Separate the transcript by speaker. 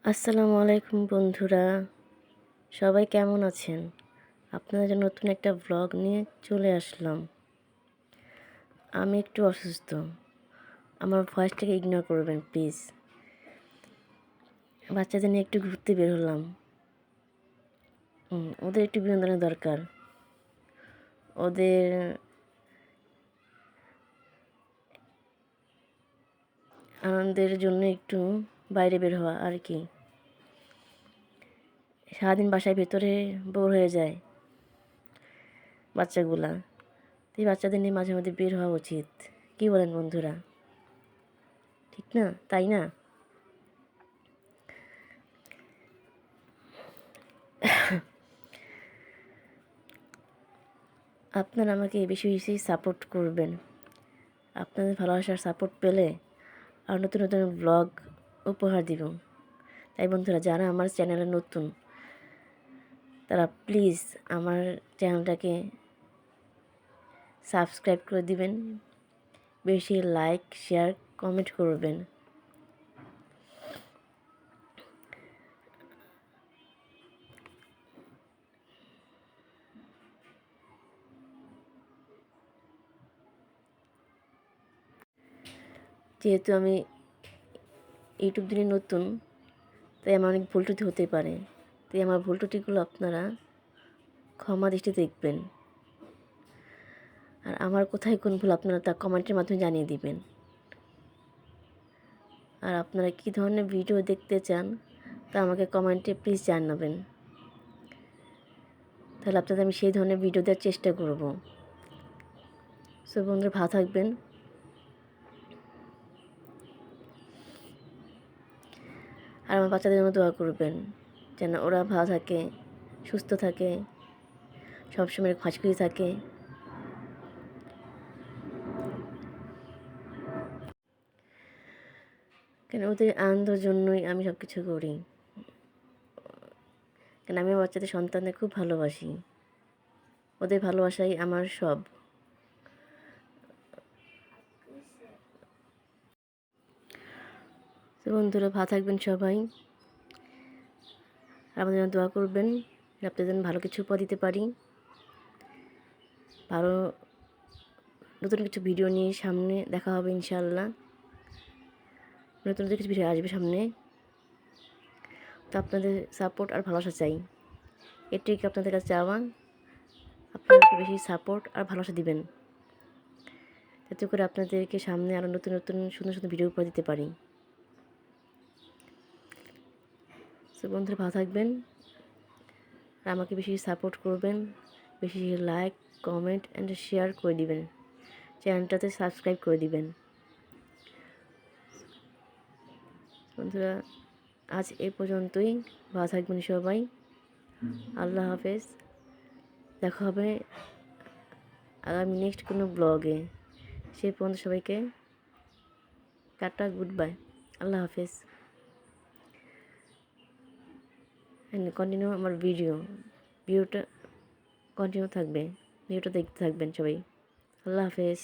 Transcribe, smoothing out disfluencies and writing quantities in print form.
Speaker 1: আসসালামু আলাইকুম বন্ধুরা, সবাই কেমন আছেন? আপনাদের জন্য নতুন একটা ব্লগ নিয়ে চলে আসলাম। আমি একটু অসুস্থ, আমার ভয়েসটাকে ইগনোর করবেন প্লিজ। বাচ্চাদের নিয়ে একটু ঘুরতে বের হলাম। ওদের একটু বিনোদনের দরকার। ওদের আনন্দের জন্য একটু বাইরে বের হওয়া আর কি। সারাদিন বাসায় ভেতরে বোর হয়ে যায় বাচ্চাগুলা। এই বাচ্চাদের নিয়ে মাঝে মধ্যে বের হওয়া উচিত। কি বলেন বন্ধুরা? ঠিক না, তাই না? আপনারা আমাকে বেশি বেশি সাপোর্ট করবেন। আপনাদের ভালোবাসার সাপোর্ট পেলে আর নতুন নতুন ব্লগ উপহার দিব। তাই বন্ধুরা, যারা আমার চ্যানেলে নতুন তারা প্লিজ আমার চ্যানেলটাকে সাবস্ক্রাইব করে দিবেন, বেশি লাইক শেয়ার কমেন্ট করবেন। যেহেতু আমি ইউটিউব দিনে নতুন, তাই আমার অনেক ভুল ত্রুটি হতে পারে। তাই আমার ভুল ত্রুটিগুলো আপনারা ক্ষমা দৃষ্টিতে দেখবেন। আর আমার কোথায় কোন ভুল আপনারা তা কমেন্টের মাধ্যমে জানিয়ে দিবেন। আর আপনারা কী ধরনের ভিডিও দেখতে চান তা আমাকে কমেন্টে প্লিজ জানাবেন। তাহলে আপনাদের আমি সেই ধরনের ভিডিও দেওয়ার চেষ্টা করব। সো বন্ধুরা, ভালো থাকবেন। আর আমার বাচ্চাদের জন্য দোয়া করবেন যেন ওরা ভালো থাকে, সুস্থ থাকে, সবসময় হাসি থাকে। কেন ওদের আনন্দের জন্যই আমি সব কিছু করি। কেন আমি আমার বাচ্চাদের সন্তানদের খুব ভালোবাসি। ওদের ভালোবাসাই আমার সব। তো বন্ধুরা, ভালো থাকবেন সবাই। আর আমাদের জন্য দোয়া করবেন, আপনাদের জন্য ভালো কিছু উপহার দিতে পারি। ভালো নতুন কিছু ভিডিও নিয়ে সামনে দেখা হবে ইনশাআল্লাহ। নতুন নতুন কিছু ভিডিও আসবে সামনে। তো আপনাদের সাপোর্ট আর ভালোবাসা চাই, এটাই কি আপনাদের কাছে চাওয়া। আপনাদেরকে বেশি সাপোর্ট আর ভালোবাসা দিবেন, যাতে করে আপনাদেরকে সামনে আরও নতুন নতুন সুন্দর সুন্দর ভিডিও উপহার দিতে পারি। তো বন্ধুরা, ভালো থাকবেন আর আমাকে বেশি সাপোর্ট করবেন, বেশি লাইক কমেন্ট অ্যান্ড শেয়ার করে দিবেন, চ্যানেলটাতে সাবস্ক্রাইব করে দিবেন। বন্ধুরা, আজ এ পর্যন্তই। ভালো থাকবেন সবাই। আল্লাহ হাফেজ। দেখা হবে আগামী নেক্সট কোনো ব্লগে। সেই পর্যন্ত সবাইকে টাটা, গুড বাই, আল্লাহ হাফেজ। কন্টিনিউ আমার ভিডিওটা কন্টিনিউ থাকবে। ভিডিওটা দেখতে থাকবেন সবাই। আল্লাহ হাফেজ।